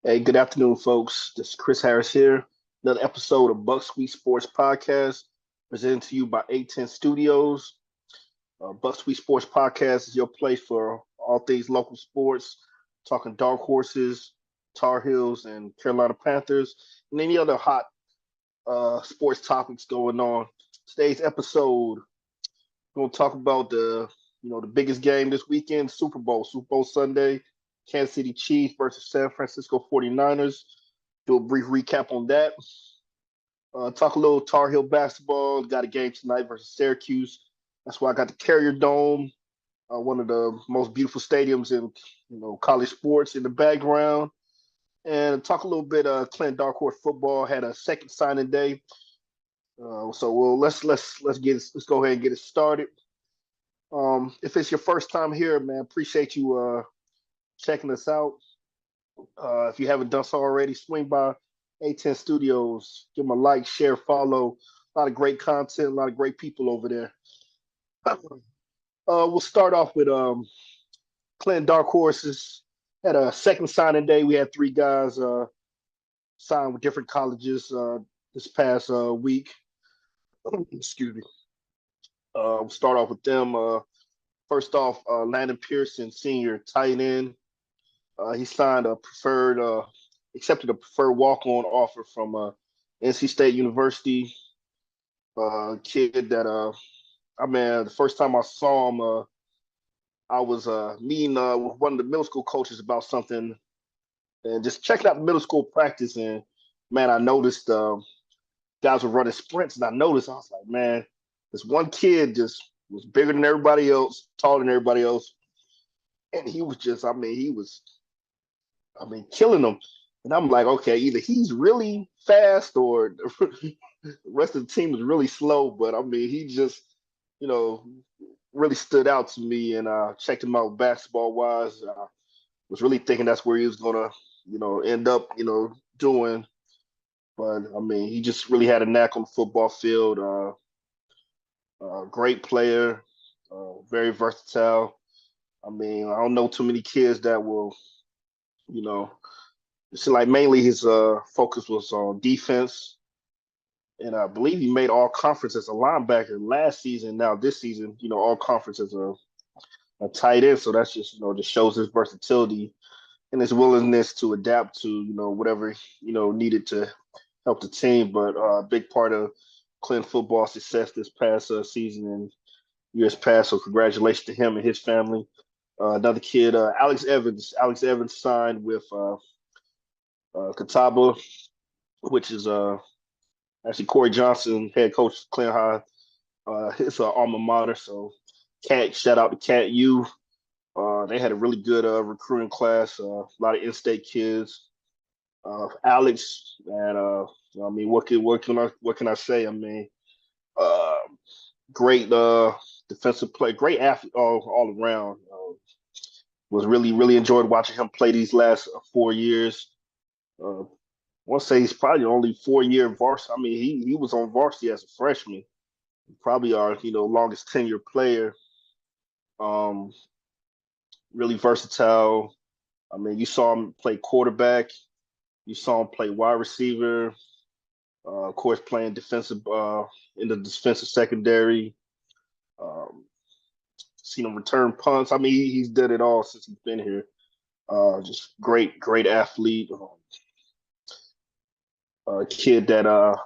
Hey, good afternoon, folks. This is Chris Harris here. Another episode of Buck Sweet Sports Podcast, presented to you by 810 Studios. Buck Sweet Sports Podcast is your place for all things local sports, talking dark horses, Tar Heels, and Carolina Panthers, and any other hot sports topics going on. Today's episode, we're going to talk about the biggest game this weekend, Super Bowl Sunday. Kansas City Chiefs versus San Francisco 49ers. Do a brief recap on that. Talk a little Tar Heel basketball. Got a game tonight versus Syracuse. That's why I got the Carrier Dome, one of the most beautiful stadiums in college sports in the background. And talk a little bit Clinton Dark Horse football. Had a second signing day. Let's go ahead and get it started. If it's your first time here, man, appreciate you checking us out. If you haven't done so already, swing by A10 Studios, give them a like, share, follow. A lot of great content, a lot of great people over there. We'll start off with Clinton Dark Horses. Had a second signing day. We had three guys signed with different colleges this past week. Excuse me. We'll start off with them. First off, Landon Pearson, senior tight end. He accepted a preferred walk-on offer from NC State University. Kid that, the first time I saw him, I was meeting with one of the middle school coaches about something and just checking out the middle school practice. And, man, I noticed guys were running sprints, and I was like, man, this one kid just was bigger than everybody else, taller than everybody else. And he was just, killing them. And I'm like, okay, either he's really fast or the rest of the team is really slow. But he just, really stood out to me, and checked him out basketball wise. Was really thinking that's where he was gonna, end up, doing. But he just really had a knack on the football field. Great player, very versatile. I don't know too many kids that will, it's like mainly his focus was on defense. And I believe he made all conference as a linebacker last season. Now this season, all conference as a tight end. So that's just shows his versatility and his willingness to adapt to, whatever, needed to help the team. But a big part of Clinton football success this past season and years past. So congratulations to him and his family. Another kid, Alex Evans. Alex Evans signed with Catawba, which is actually Corey Johnson, head coach of Clinton High. His alma mater. So shout out to Cat U. They had a really good recruiting class. A lot of in-state kids. Alex, and what can I say? Great defensive play, great athlete all around. Was really enjoyed watching him play these last 4 years. I want to say he's probably only 4 year varsity. He was on varsity as a freshman. Probably our longest tenure player. Really versatile. You saw him play quarterback. You saw him play wide receiver. Of course, playing defensive in the defensive secondary. Seen him return punts. He's did it all since he's been here. Just great athlete. Kid that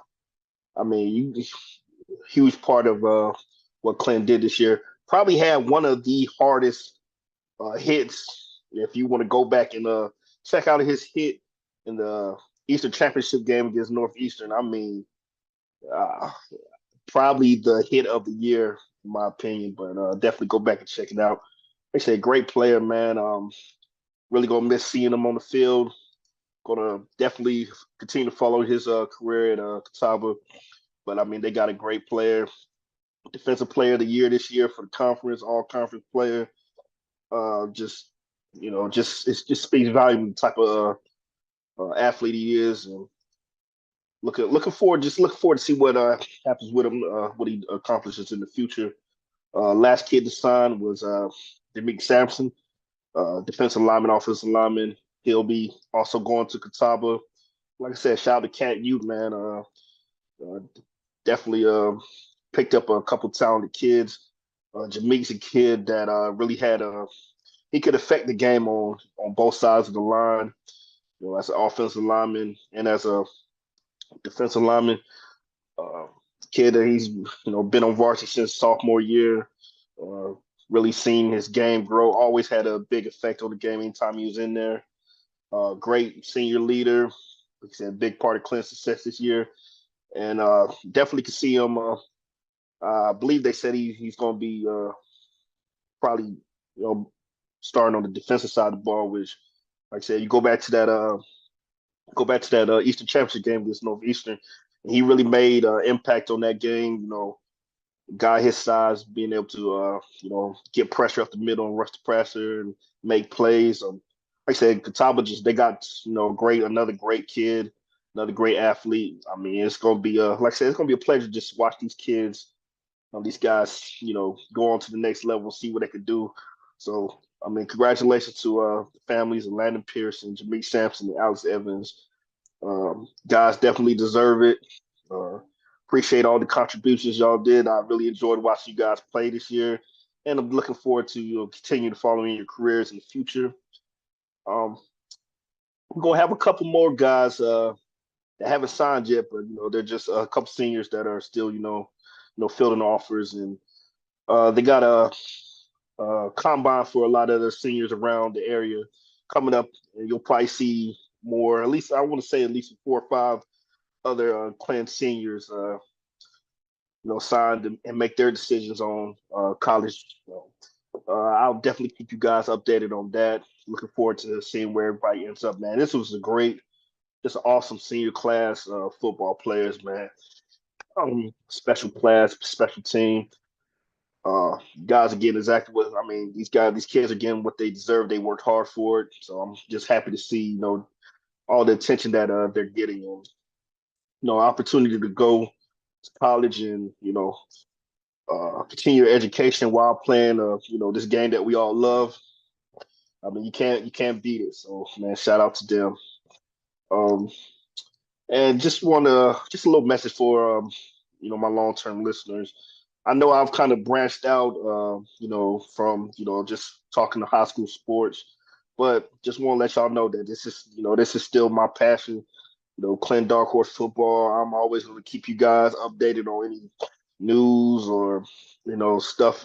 huge part of what Clinton did this year. Probably had one of the hardest hits. If you want to go back and check out his hit in the Eastern Championship game against Northeastern, probably the hit of the year, in my opinion. But definitely go back and check it out. Like I said, great player, man. Really gonna miss seeing him on the field. Gonna definitely continue to follow his career at Catawba. But they got a great player, defensive player of the year this year for the conference, all conference player. It just speaks volume the type of athlete he is, and looking forward to see what happens with him, what he accomplishes in the future. Last kid to sign was Demeek Sampson, defensive lineman, offensive lineman. He'll be also going to Catawba. Like I said, shout out to Cat Youth, man. Uh, definitely picked up a couple talented kids. Jameek's a kid that really had a he could affect the game on both sides of the line. As an offensive lineman and as a defensive lineman. Uh, Kid that he's been on varsity since sophomore year. Uh, really seen his game grow. Always had a big effect on the game anytime he was in there. Great senior leader. Like I said, big part of Clint's success this year, and definitely could see him. I believe they said he's going to be probably you know starting on the defensive side of the ball, which, like I said, you go back to that Eastern Championship game against Northeastern. And he really made impact on that game. Guy his size being able to get pressure up the middle and rush the passer and make plays. Like I said, Catawba just they got another great kid, another great athlete. I mean, it's gonna be like I said, it's gonna be a pleasure just to watch these kids, these guys, go on to the next level, see what they could do. So I mean, congratulations to the families of Landon Pierce and Jameek Sampson and Alex Evans. Guys definitely deserve it. Uh, Appreciate all the contributions y'all did. I really enjoyed watching you guys play this year, and I'm looking forward to continue to follow in your careers in the future. Um, we're gonna have a couple more guys that haven't signed yet, but they're just a couple seniors that are still fielding offers, and they got a combine for a lot of the seniors around the area coming up, and you'll probably see more. At least I want to say at least 4 or 5 other Clan seniors, sign and make their decisions on college. I'll definitely keep you guys updated on that. Looking forward to seeing where everybody ends up, man. This was just an awesome senior class football players, man. Special class, special team. Guys are getting exactly what I mean. These kids are getting what they deserve. They worked hard for it, so I'm just happy to see all the attention that they're getting and opportunity to go to college and continue your education while playing this game that we all love. I mean, you can't beat it. So man, shout out to them. Um, and just a little message for my long term listeners. I know I've kind of branched out, from just talking to high school sports, but just want to let y'all know that this is still my passion. Clinton Dark Horse football. I'm always going to keep you guys updated on any news or stuff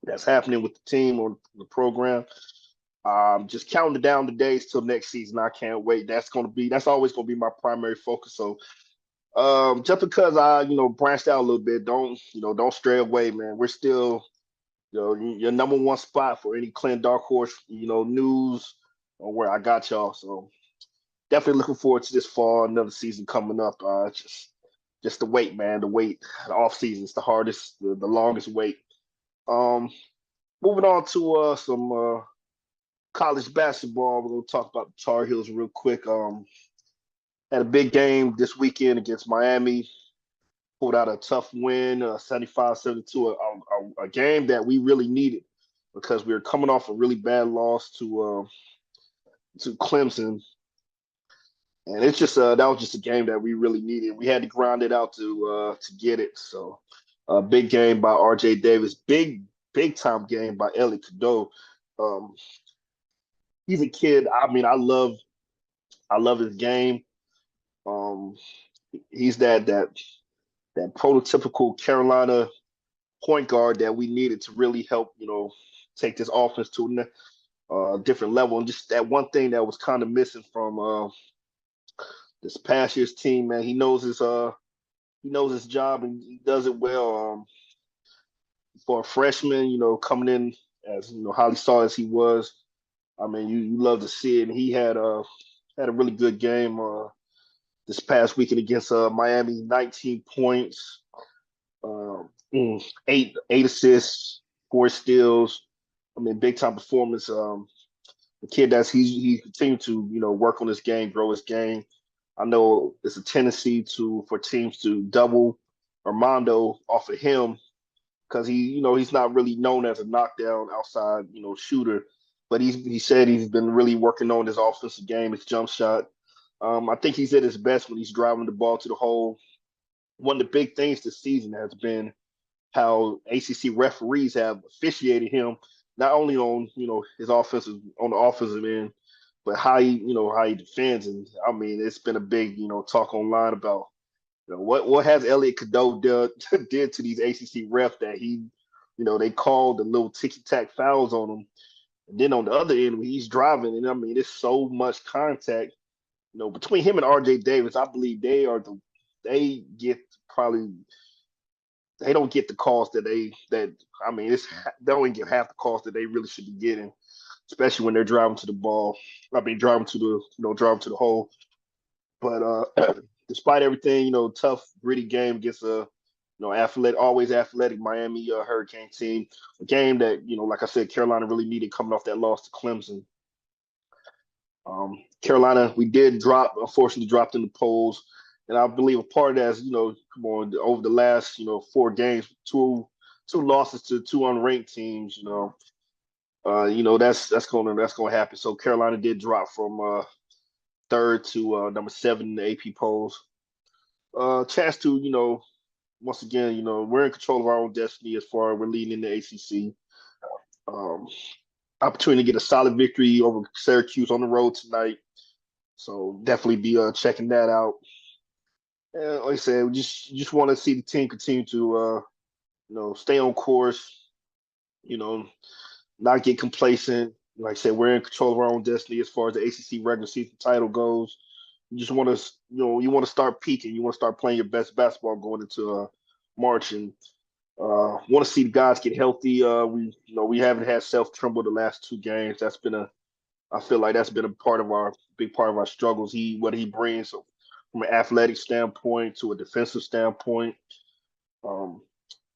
that's happening with the team or the program. Just counting down the days till next season. I can't wait. That's always going to be my primary focus. So just because I branched out a little bit, don't stray away, man. We're still your number one spot for any Clinton Dark Horse news or where I got y'all. So definitely looking forward to this fall, another season coming up. Just the wait, man. The off season is the hardest, the longest wait. Um, Moving on to some college basketball. We're gonna talk about the Tar Heels real quick. Had a big game this weekend against Miami. Pulled out a tough win, 75-72, a game that we really needed because we were coming off a really bad loss to Clemson. And it's just that was just a game that we really needed. We had to grind it out to get it. So, big game by R.J. Davis. Big time game by Ellie Cadeau. Um, he's a kid. I mean, I love his game. Um, he's that prototypical Carolina point guard that we needed to really help take this offense to a different level. And just that one thing that was kind of missing from this past year's team, man. He knows his job and he does it well. For a freshman, coming in as highly sought as he was, I mean, you love to see it. And he had a really good game this past weekend against Miami. 19 points, eight assists, 4 steals. I mean, big time performance. The kid he continued to work on his game, grow his game. I know it's a tendency for teams to double Armando off of him because he's not really known as a knockdown outside shooter. but he said he's been really working on his offensive game, his jump shot. I think he's at his best when he's driving the ball to the hole. One of the big things this season has been how ACC referees have officiated him, not only on his offensive on the offensive end, but how he defends. And I mean, it's been a big talk online about what has Elliot Cadeau did to these ACC refs that they called the little ticky tack fouls on him. And then on the other end, when he's driving, and I mean, it's so much contact. Between him and RJ Davis, I believe they get probably they don't get the calls that I mean, they don't get half the calls that they really should be getting, especially when they're driving to the ball. I mean, driving to the hole. But despite everything, tough, gritty game against a always athletic Miami Hurricane team, a game that like I said, Carolina really needed coming off that loss to Clemson. Carolina, we did unfortunately dropped in the polls. And I believe a part of that is, come on, over the last, 4 games, two losses to two unranked teams, that's gonna happen. So Carolina did drop from third to number 7 in the AP polls. Chance to, once again, we're in control of our own destiny as far as we're leading in the ACC. Um, Opportunity to get a solid victory over Syracuse on the road tonight. So definitely be checking that out. And like I said, we just want to see the team continue to stay on course, you know, not get complacent. Like I said, we're in control of our own destiny as far as the ACC regular season title goes. You just want to, you want to start peaking. You want to start playing your best basketball going into March, and want to see the guys get healthy. We haven't had Self Trimble the last 2 games. I feel like that's been a big part of our struggles. What he brings from an athletic standpoint to a defensive standpoint. Um,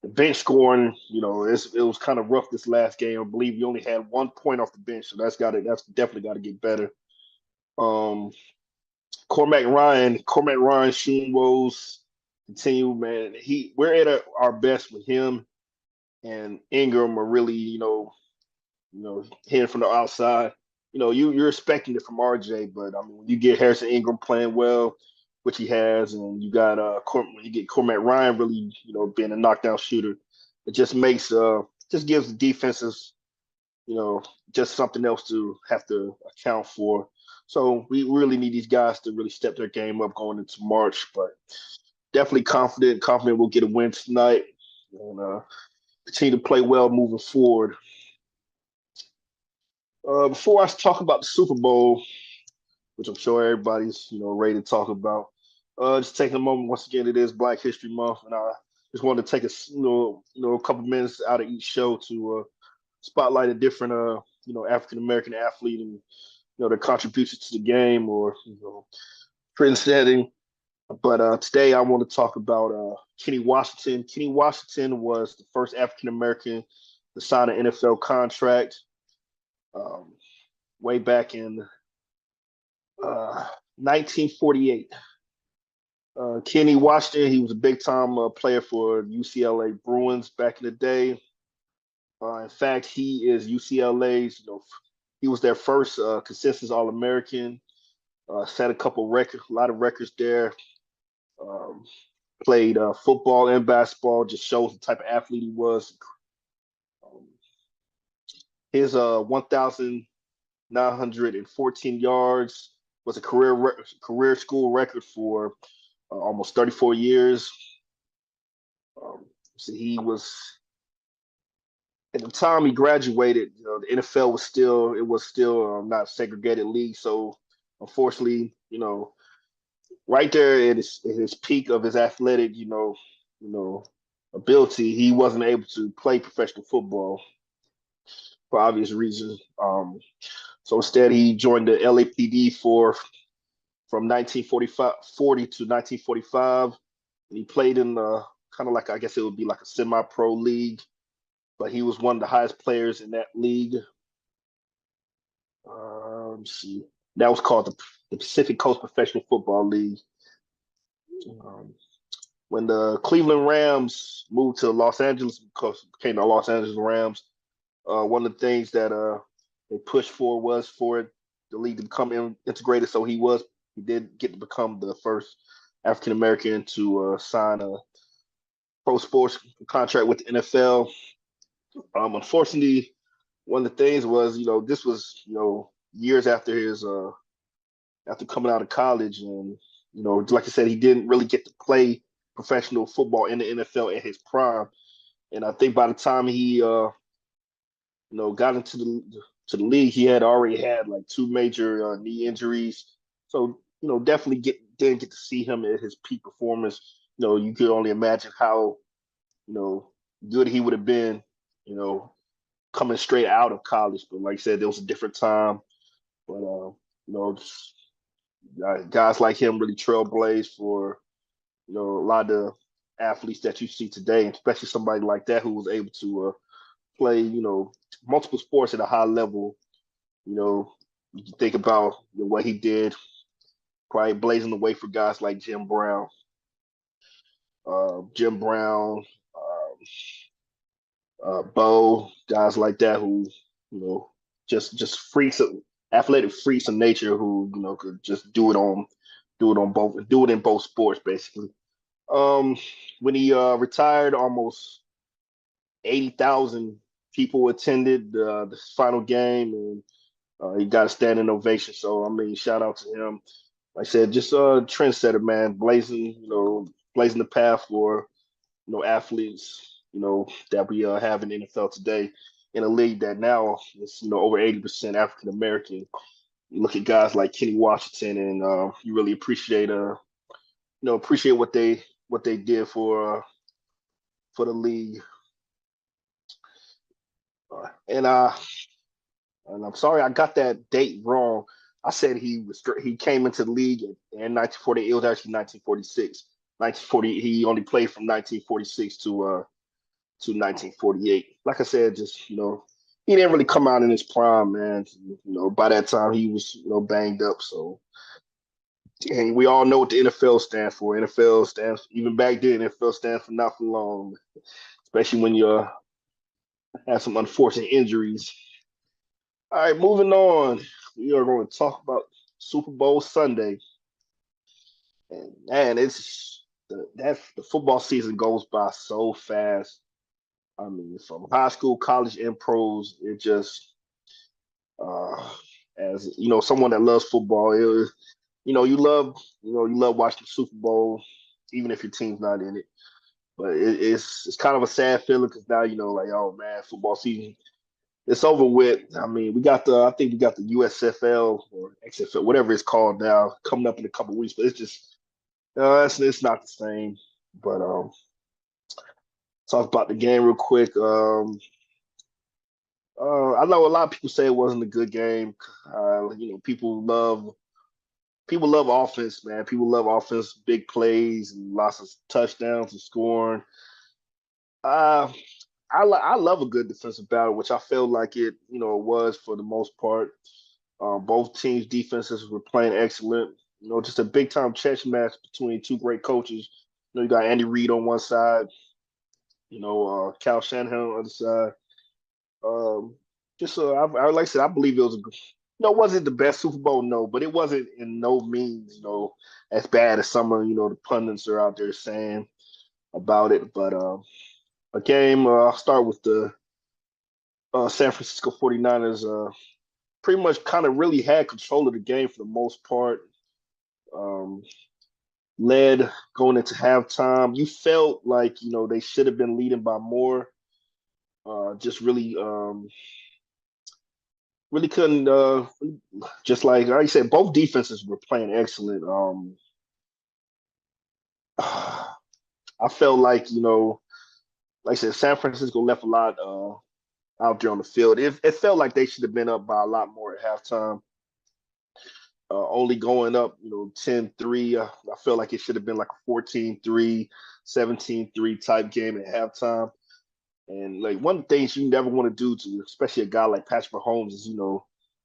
the bench scoring, it was kind of rough this last game. I believe he only had 1 point off the bench, so that's definitely got to get better. Um, Cormac Ryan shooting woes continue, man. We're at our best with him and Ingram are really, hitting from the outside. You're expecting it from RJ, but I mean, when you get Harrison Ingram playing well, which he has, and you got when you get Cormac Ryan really, being a knockdown shooter, it just gives the defenses, just something else to have to account for. So we really need these guys to really step their game up going into March, but definitely confident we'll get a win tonight and continue to play well moving forward. Before I talk about the Super Bowl, which I'm sure everybody's ready to talk about, just taking a moment once again. It is Black History Month, and I just wanted to take a couple minutes out of each show to spotlight a different African American athlete and their contributions to the game or trend setting. But today I want to talk about Kenny Washington. Kenny Washington was the first African American to sign an NFL contract um, way back in 1948. Kenny Washington, he was a big time player for UCLA Bruins back in the day. In fact, he is UCLA's, he was their first consensus All American. Set a lot of records there. Um, Played football and basketball, just shows the type of athlete he was. Um, his 1,914 yards was a career school record for almost 34 years. So he was at the time he graduated. The NFL was still not a segregated league. So unfortunately, right there at his peak of his athletic, ability, he wasn't able to play professional football for obvious reasons. So instead, he joined the LAPD from 1940 to 1945, and he played in kind of like I guess it would be like a semi-pro league, but he was one of the highest players in that league. Let's see, that was called the Pacific Coast Professional Football League. When the Cleveland Rams moved to Los Angeles, became the Los Angeles Rams, one of the things that they pushed for was for it, the league to become integrated. So he did get to become the first African American to sign a pro sports contract with the NFL. Unfortunately, one of the things was, this was, years after his after coming out of college, and like I said, he didn't really get to play professional football in the NFL at his prime. And I think by the time he got into the league, he had already had like two major knee injuries. So definitely didn't get to see him at his peak performance. You could only imagine how you know good he would have been. You know, coming straight out of college. But like I said, there was a different time. But just, guys like him really trailblazed for a lot of athletes that you see today, especially somebody like that who was able to play multiple sports at a high level. You know, you think about what he did, probably blazing the way for guys like Jim Brown, Bo, guys like that who you know just freaks of athletic freaks of nature who could just do it in both sports basically. Um, when he retired, almost 80,000 people attended the final game, and he got a standing ovation. So I mean, shout out to him. Like I said, just a trendsetter, man, blazing the path for athletes, that we have in the NFL today, in a league that now is over 80% African American. You look at guys like Kenny Washington, and you really appreciate what they did for the league. And I'm sorry I got that date wrong. I said he came into the league in 1940. It was actually 1946. 1940. He only played from 1946 to 1948. Like I said, just he didn't really come out in his prime, man. By that time he was banged up. So, and we all know what the NFL stands for. NFL stands, even back then, NFL stands for not for long, especially when you have some unfortunate injuries. All right, moving on. We are going to talk about Super Bowl Sunday, and man, the football season goes by so fast. I mean, from high school, college, and pros, it just uh, as someone that loves football, you love watching the Super Bowl, even if your team's not in it. But it's kind of a sad feeling because now like, oh man, football season, it's over with. I mean, I think we got the USFL or XFL, whatever it's called now, coming up in a couple of weeks. But it's just it's not the same. But talk about the game real quick. I know a lot of people say it wasn't a good game. People love offense, man. People love offense, big plays, and lots of touchdowns and scoring. Uh, I love a good defensive battle, which I felt like it was for the most part. Both teams' defenses were playing excellent. Just a big time chess match between two great coaches. You got Andy Reid on one side, Cal Shanahan on the other side. Um, like I said, I believe it was it wasn't the best Super Bowl, no, but it wasn't in no means, as bad as some of the pundits are out there saying about it. But a game, I'll start with the San Francisco 49ers. Pretty much kind of really had control of the game for the most part. Um, Led going into halftime. You felt like they should have been leading by more. Just really couldn't. Just like I said, both defenses were playing excellent. I felt like like I said, San Francisco left a lot out there on the field. It felt like they should have been up by a lot more at halftime. Only going up, 10-3. I felt like it should have been like a 14-3, 17-3 type game at halftime. And like one of the things you never want to do to, especially a guy like Patrick Mahomes, is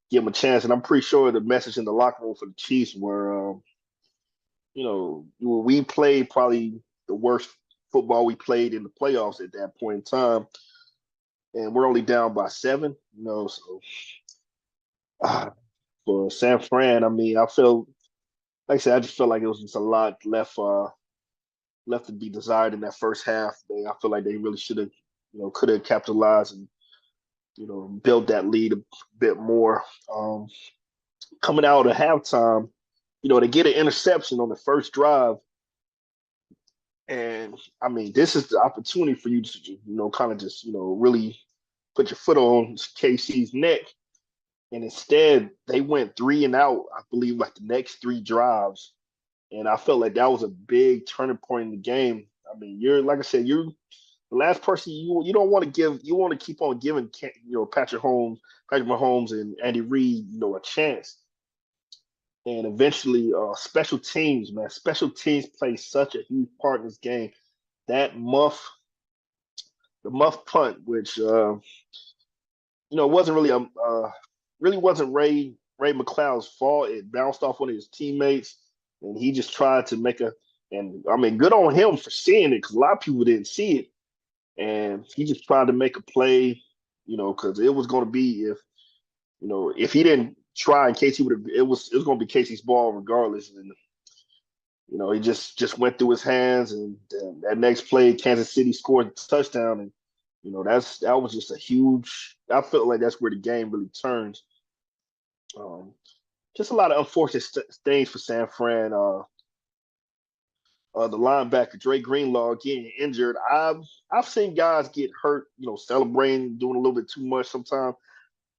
give him a chance. And I'm pretty sure the message in the locker room for the Chiefs were, we played probably the worst football we played in the playoffs at that point in time, and we're only down by 7. So Uh, for San Fran, I mean, I feel like I said, I just felt like it was just a lot left to be desired in that first half. I feel like they really should have, could have capitalized and built that lead a bit more. Coming out at halftime, they get an interception on the first drive, and I mean, this is the opportunity for you to, kind of just, really put your foot on KC's neck. And instead, they went 3-and-out, I believe, like the next three drives. And I felt like that was a big turning point in the game. I mean, you're like I said, you're the last person you don't want to give. You want to keep on giving, Patrick Mahomes, and Andy Reid, a chance. And eventually, special teams, man, special teams play such a huge part in this game. That the muff punt, which wasn't really wasn't Ray McLeod's fault. It bounced off one of his teammates, and he just tried to make a. And I mean, good on him for seeing it because a lot of people didn't see it, and he just tried to make a play, because it was going to be if he didn't try, and Casey would have, it was going to be Casey's ball regardless, and he just went through his hands, and that next play, Kansas City scored a touchdown, and that was just a huge. I felt like that's where the game really turns. Um, just a lot of unfortunate things for San Fran. The linebacker Dre Greenlaw getting injured. I've seen guys get hurt, celebrating, doing a little bit too much sometimes.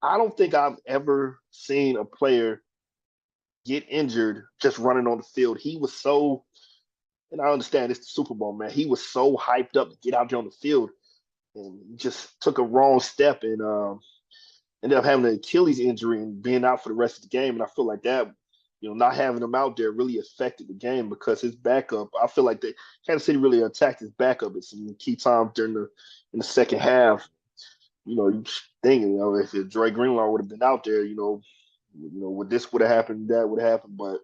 I don't think I've ever seen a player get injured just running on the field. He was so, and I understand it's the Super Bowl, man. He was so hyped up to get out there on the field, and just took a wrong step, and ended up having an Achilles injury and being out for the rest of the game. And I feel like that, not having him out there really affected the game because his backup. I feel like Kansas City really attacked his backup at some key times in the second half. You think, if Dre Greenlaw would have been out there, would have happened, that would have happened, but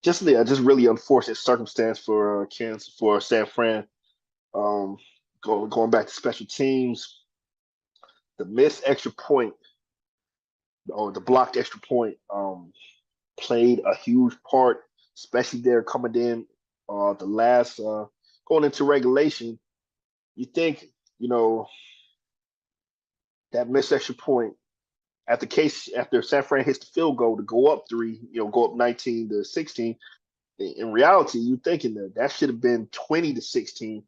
just really unfortunate circumstance for Kansas, for San Fran. Um, going back to special teams, the missed extra point or the blocked extra point played a huge part, especially there coming in the last going into regulation. You think that missed extra point after San Fran hits the field goal to go up three, go up 19-16. In reality, you're thinking that should have been 20-16.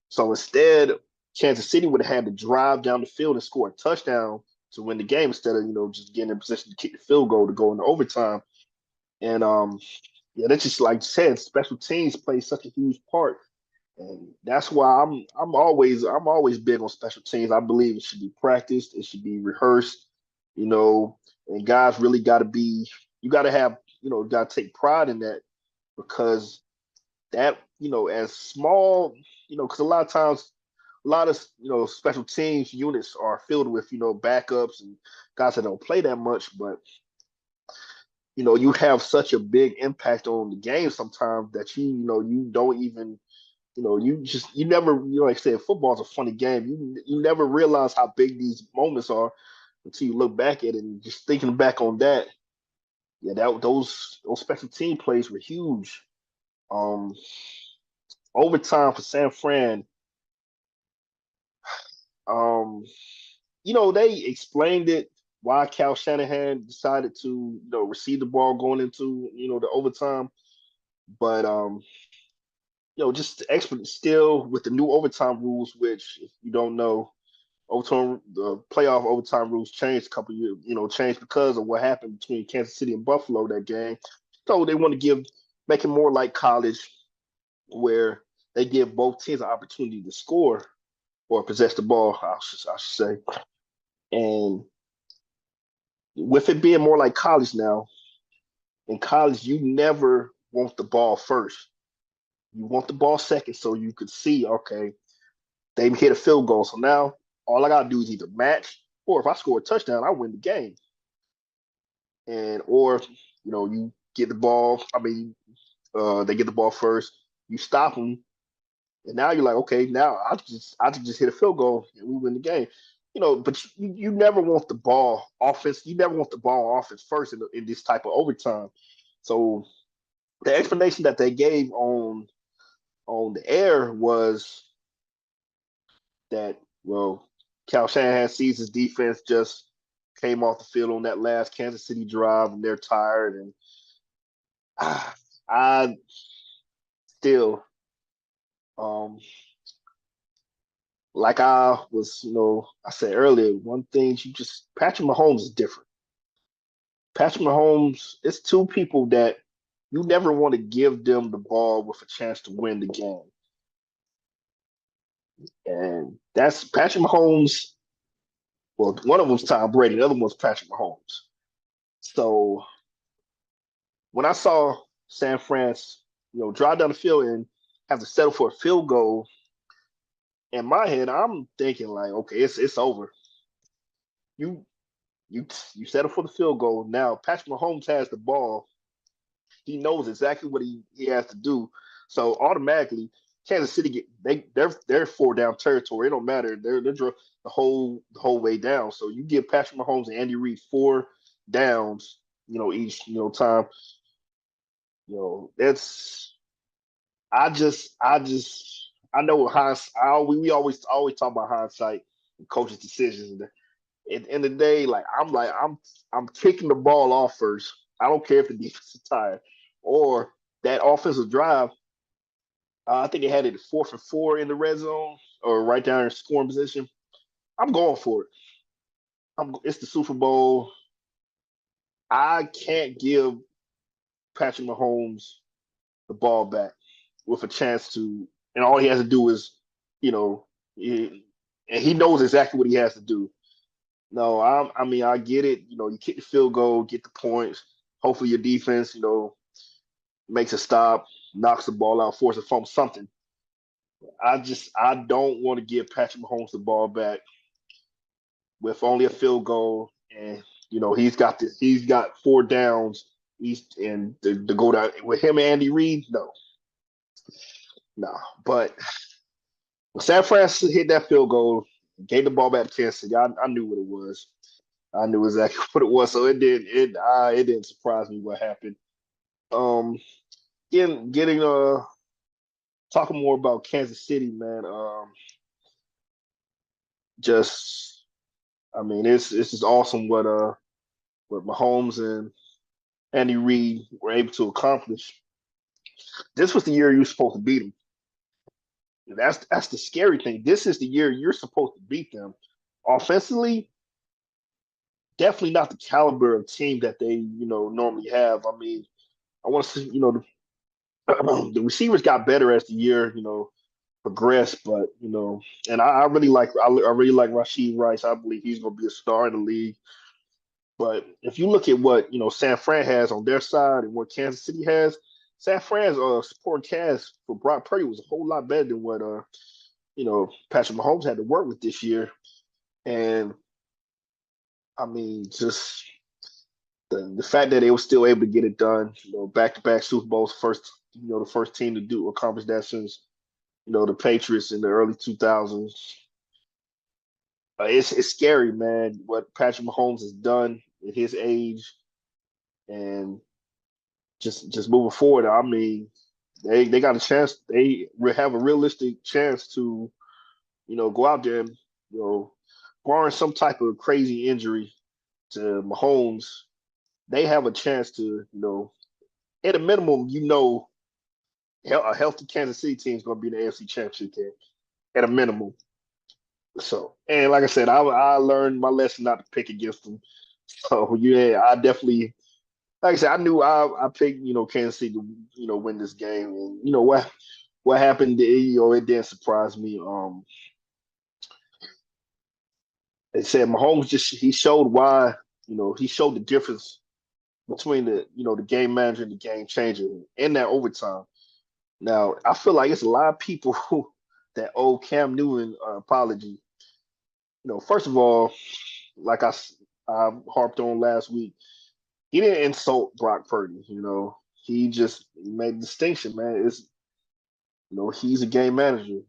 So instead, Kansas City would have had to drive down the field and score a touchdown to win the game instead of just getting in position to kick the field goal to go into overtime. And yeah, that's just like you said, special teams play such a huge part, and that's why I'm always big on special teams. I believe it should be practiced, it should be rehearsed, you know, and guys really got to be, you got to have, got to take pride in that because that, as small, because a lot of times, a lot of special teams units are filled with backups and guys that don't play that much, but you have such a big impact on the game sometimes that you don't even you never like I said, football's a funny game. You never realize how big these moments are until you look back at it and just thinking back on that. Yeah, those special team plays were huge. Um, Overtime for San Fran. Um, they explained it why Cal Shanahan decided to receive the ball going into the overtime, but just the expert still with the new overtime rules, which if you don't know, overtime the playoff overtime rules changed a couple years, changed because of what happened between Kansas City and Buffalo that game. So they want to make it more like college, where they give both teams an opportunity to score or possess the ball, I should say. And with it being more like college now, in college you never want the ball first. You want the ball second so you could see, okay, they hit a field goal. So now all I gotta do is either match or if I score a touchdown, I win the game. And or you get the ball. I mean, they get the ball first. You stop them, and now you're like, okay, now I just hit a field goal and we win the game. but you never want the ball offense. You never want the ball offense first in this type of overtime. So the explanation that they gave on the air was that, well, Cal Shanahan sees his defense just came off the field on that last Kansas City drive, and they're tired. And I still, um, like I said earlier, one thing Patrick Mahomes is different. Patrick Mahomes, it's two people that you never want to give them the ball with a chance to win the game. And that's Patrick Mahomes. Well, one of them's Tom Brady, the other one's Patrick Mahomes. So when I saw San Fran, drive down the field and have to settle for a field goal, in my head, I'm thinking like, okay, it's over. You you settle for the field goal. Now Patrick Mahomes has the ball. He knows exactly what he has to do. So automatically, Kansas City they're four down territory. It don't matter. They're the whole way down. So you give Patrick Mahomes and Andy Reid four downs, each time. That's I know we always talk about hindsight and coaches' decisions. At the end of the day, I'm kicking the ball off first. I don't care if the defense is tired or that offensive drive. I think they had it 4 for 4 in the red zone or right down in scoring position. I'm going for it. It's the Super Bowl. I can't give Patrick Mahomes the ball back with a chance to, and all he has to do is, you know, and he knows exactly what he has to do. No, I mean, I get it. You kick the field goal, get the points. Hopefully, your defense, makes a stop, knocks the ball out, forces a fumble, something. I don't want to give Patrick Mahomes the ball back with only a field goal, and he's got four downs. And to go down with him and Andy Reid, no, no. But when San Francisco hit that field goal, gave the ball back to Kansas City, I knew what it was. I knew exactly what it was, so it didn't surprise me what happened. Um, getting talking more about Kansas City, man. Just I mean, it's just awesome what Mahomes and Andy Reid were able to accomplish. This was the year you were supposed to beat them. That's the scary thing. This is the year you're supposed to beat them. Offensively, definitely not the caliber of team that they normally have. I mean, I want to see the receivers got better as the year progressed, but and I really like Rashid Rice. I believe he's going to be a star in the league. But if you look at what San Fran has on their side and what Kansas City has, San Fran's supporting cast for Brock Purdy was a whole lot better than what Patrick Mahomes had to work with this year. And I mean, just the fact that they were still able to get it done, back to back Super Bowls, the first team to do accomplish that since the Patriots in the early 2000s. It's scary, man, what Patrick Mahomes has done at his age, and just moving forward. I mean, they got a chance. They have a realistic chance to go out there and barring some type of crazy injury to Mahomes, they have a chance to at a minimum, a healthy Kansas City team is going to be in the AFC Championship game at a minimum. So, and like I said, I learned my lesson not to pick against them. So yeah, I definitely, like I said, I knew I picked Kansas City to win this game, and what happened, it didn't surprise me. They said Mahomes he showed why he showed the difference between the game manager and the game changer in that overtime. Now I feel like it's a lot of people that owe Cam Newton an apology. First of all, like I harped on last week, he didn't insult Brock Purdy. He just made a distinction, man. It's he's a game manager,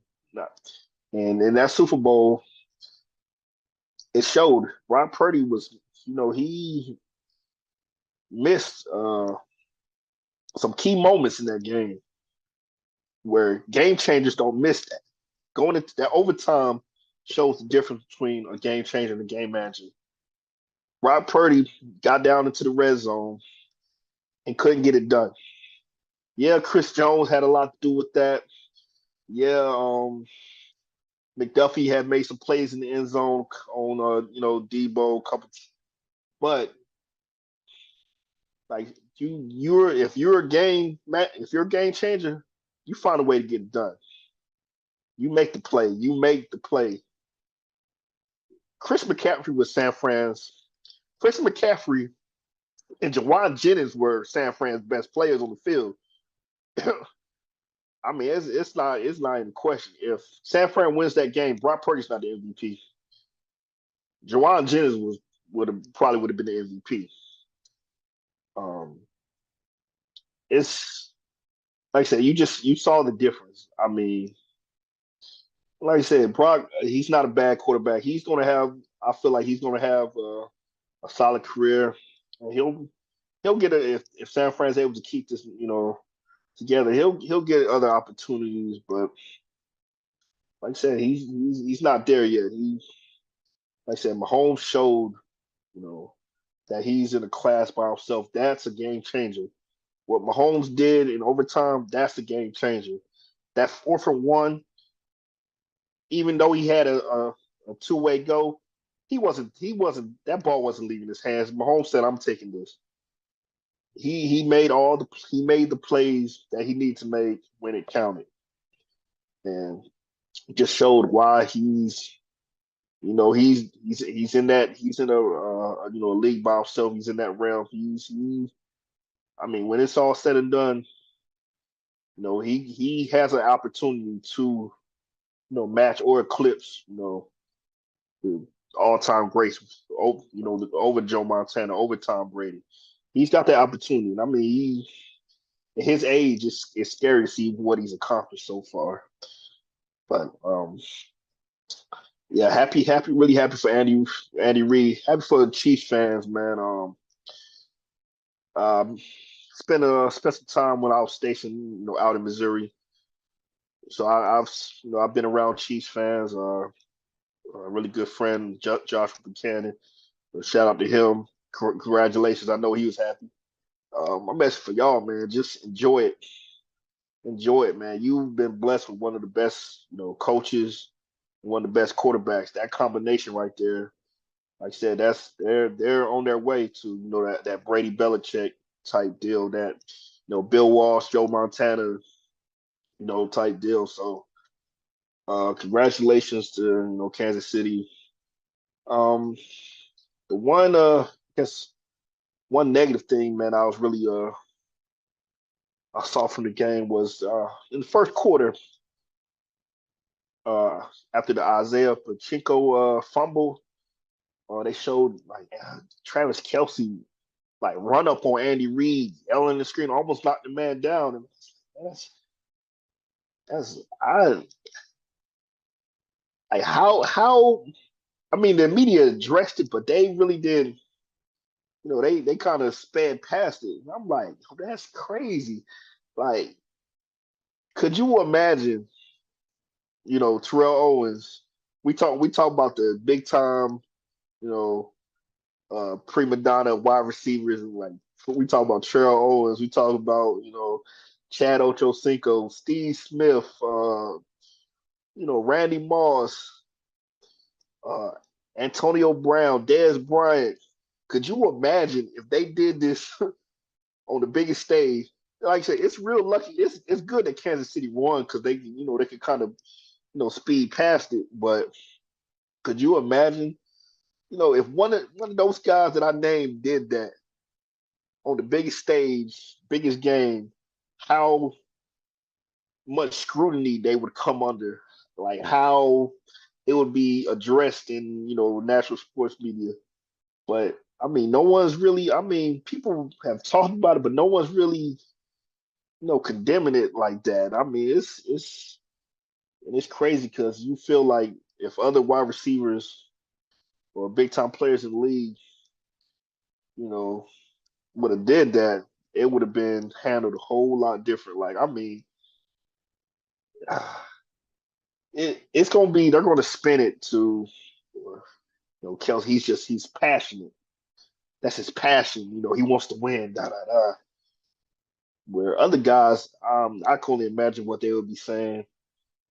and in that Super Bowl, it showed. Brock Purdy was, he missed some key moments in that game where game changers don't miss that. Going into that overtime shows the difference between a game changer and a game manager. Brock Purdy got down into the red zone and couldn't get it done. Yeah, Chris Jones had a lot to do with that. Yeah, McDuffie had made some plays in the end zone on Debo a couple, but like if you're a game changer, you find a way to get it done. You make the play. You make the play. Chris McCaffrey was San Fran's. Chris McCaffrey and Jawan Jennings were San Fran's best players on the field. I mean, it's not in question. If San Fran wins that game, Brock Purdy's not the MVP. Jawan Jennings would have been the MVP. Um, it's like I said, you saw the difference. I mean, like I said, Brock, he's not a bad quarterback. I feel like he's gonna have a solid career, and he'll get if San Fran's able to keep this, together. He'll get other opportunities, but like I said, he's not there yet. Like I said, Mahomes showed, you know, that he's in a class by himself. That's a game changer. What Mahomes did in overtime, that's a game changer. That 4 for 1, even though he had a two-way go, he wasn't that ball wasn't leaving his hands. Mahomes said, "I'm taking this." He made the plays that he needed to make when it counted, and it just showed why he's in a league by himself. He's in that realm. I mean, when it's all said and done, he has an opportunity to match or eclipse the all-time greats over Joe Montana, over Tom Brady. He's got that opportunity. And I mean, at his age, it's scary to see what he's accomplished so far. But yeah, really happy for Andy Reid. Happy for the Chiefs fans, man. Um, spent some time when I was stationed, out in Missouri. So I've been around Chiefs fans. A really good friend, Josh Buchanan. Shout out to him. Congratulations. I know he was happy. My message for y'all, man, just enjoy it. Enjoy it, man. You've been blessed with one of the best, coaches, one of the best quarterbacks. That combination right there, like I said, they're on their way to that Brady Belichick type deal. That Bill Walsh, Joe Montana, type deal. So, congratulations to Kansas City. Um, the one I guess one negative thing, man, I saw from the game was in the first quarter, uh, after the Isaiah Pacheco fumble, they showed like Travis Kelsey like run up on Andy Reid, yelling the screen, almost knocked the man down. And that's that's I like how I mean the media addressed it, but they really did. They kind of sped past it. And I'm like, oh, that's crazy. Like, could you imagine? Terrell Owens. We talk about the big time, you know, prima donna wide receivers. Like we talk about Terrell Owens. We talk about Chad Ochocinco, Steve Smith, Randy Moss, uh, Antonio Brown, Dez Bryant. Could you imagine if they did this on the biggest stage? Like I said, it's real lucky. It's good that Kansas City won because they could kind of speed past it. But could you imagine, if one of those guys that I named did that on the biggest stage, biggest game, how much scrutiny they would come under, like how it would be addressed in national sports media. But I mean, no one's really. I mean, people have talked about it, but no one's really condemning it like that. I mean, it's crazy because you feel like if other wide receivers or big time players in the league, you know, would have did that, it would have been handled a whole lot different. Like, I mean, it's gonna be they're gonna spin it to, Kelsey. He's passionate. That's his passion. He wants to win. Da da da. Where other guys, I can only imagine what they would be saying.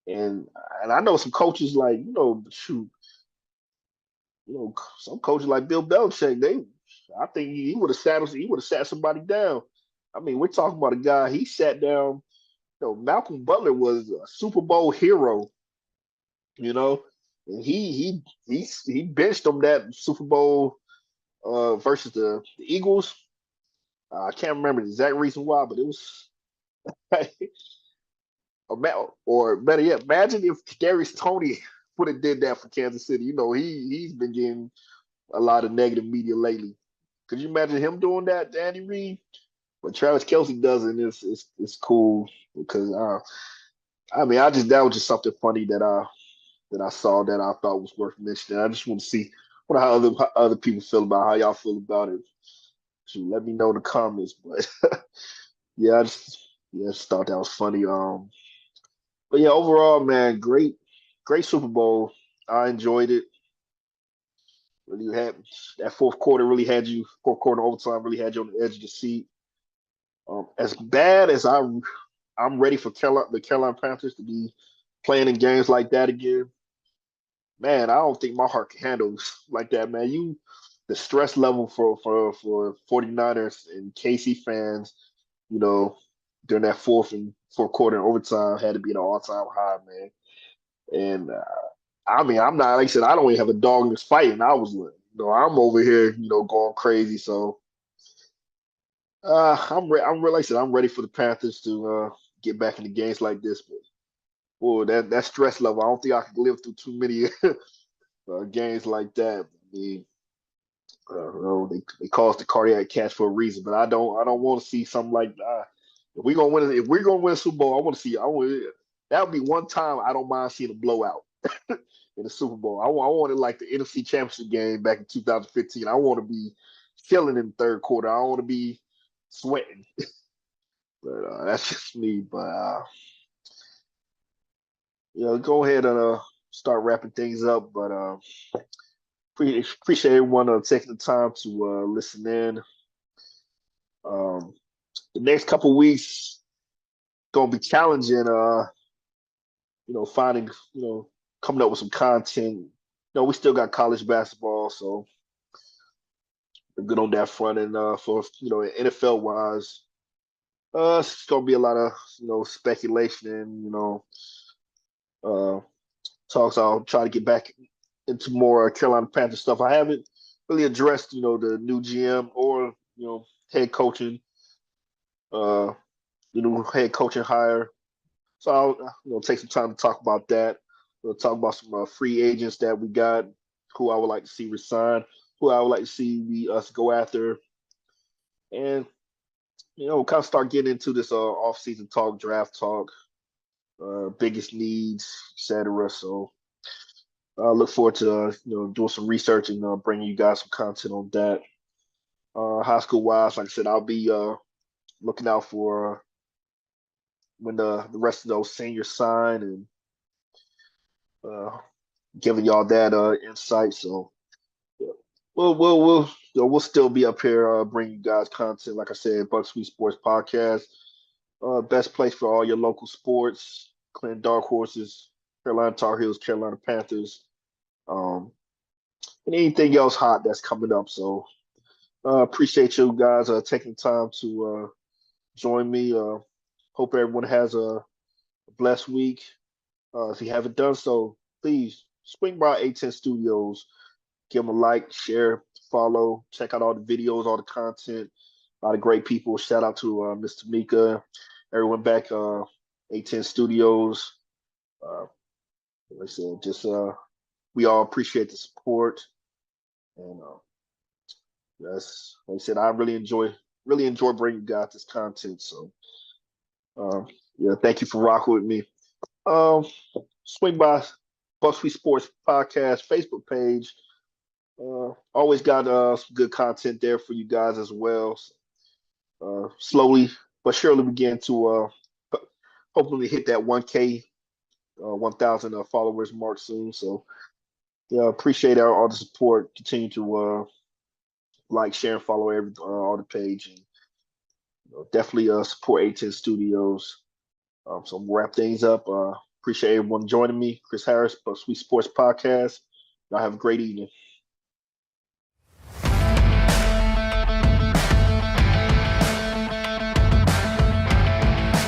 And and I know some coaches like, shoot, some coaches like Bill Belichick, I think he would have sat somebody down. I mean, we're talking about a guy, he sat down, Malcolm Butler was a Super Bowl hero, you know, and he benched him that Super Bowl versus the Eagles. I can't remember the exact reason why, but it was or better yet, imagine if Darius Tony would have did that for Kansas City. He's been getting a lot of negative media lately. Could you imagine him doing that to Andy Reid? But Travis Kelsey doesn't. It's cool because I mean, that was just something funny that I saw that I thought was worth mentioning. I just want to see how other people feel about it, how y'all feel about it. So let me know in the comments. But yeah, I just thought that was funny. But yeah, overall, man, great Super Bowl. I enjoyed it. Really had that fourth quarter overtime really had you on the edge of the seat. As bad as I'm ready for the Carolina Panthers to be playing in games like that again. Man, I don't think my heart can handle like that, man. The stress level for 49ers and KC fans, you know, during that fourth quarter and overtime had to be an all-time high, man. And I mean, I'm not like I said, I don't even have a dog in this fight, and I was, I'm over here, going crazy. So I'm ready for the Panthers to get back into games like this. But boy, that stress level, I don't think I could live through too many games like that. I mean, they call it the cardiac catch for a reason, but I don't want to see something like that. If we're gonna win a Super Bowl, I want to see. That would be one time I don't mind seeing a blowout in the Super Bowl. I wanted like the NFC Championship game back in 2015. I want to be killing in the third quarter. I want to be sweating. But that's just me. But go ahead and start wrapping things up. But appreciate everyone taking the time to listen in. Um, the next couple of weeks gonna be challenging. Finding, coming up with some content. We still got college basketball, so we're good on that front. And for NFL wise, it's gonna be a lot of speculation and uh, talks. I'll try to get back into more Carolina Panthers stuff. I haven't really addressed the new GM or head coaching, uh, head coaching hire. So I'll take some time to talk about that. We'll talk about some free agents that we got, who I would like to see resign, who I would like to see us go after, and kind of start getting into this off-season talk, draft talk, biggest needs, etc. So I look forward to doing some research and bringing you guys some content on that. High school wise, like I said, I'll be looking out for when the rest of those seniors sign and uh, giving y'all that insight. So yeah. We'll still be up here bringing you guys content. Like I said, Buck Sweet Sports Podcast, best place for all your local sports, Clinton Dark Horses, Carolina Tar Heels, Carolina Panthers, um, and anything else hot that's coming up. So appreciate you guys taking time to join me. Hope everyone has a blessed week. If you haven't done so, please swing by A10 Studios, give them a like, share, follow, check out all the videos, all the content. A lot of great people. Shout out to Mr. Mika, everyone back A10 Studios. Like I said, just we all appreciate the support, and that's like I said, I really enjoy bringing you guys this content. So yeah, thank you for rocking with me. Um, swing by Buck Sweet Sports Podcast Facebook page. Always got some good content there for you guys as well. Slowly but surely begin to hopefully hit that 1K, 1,000 followers mark soon. So yeah, appreciate all the support. Continue to like, share, and follow all the page, and definitely support A10 Studios. So I'm gonna wrap things up. Appreciate everyone joining me. Chris Harris, Sweet Sports Podcast. Y'all have a great evening.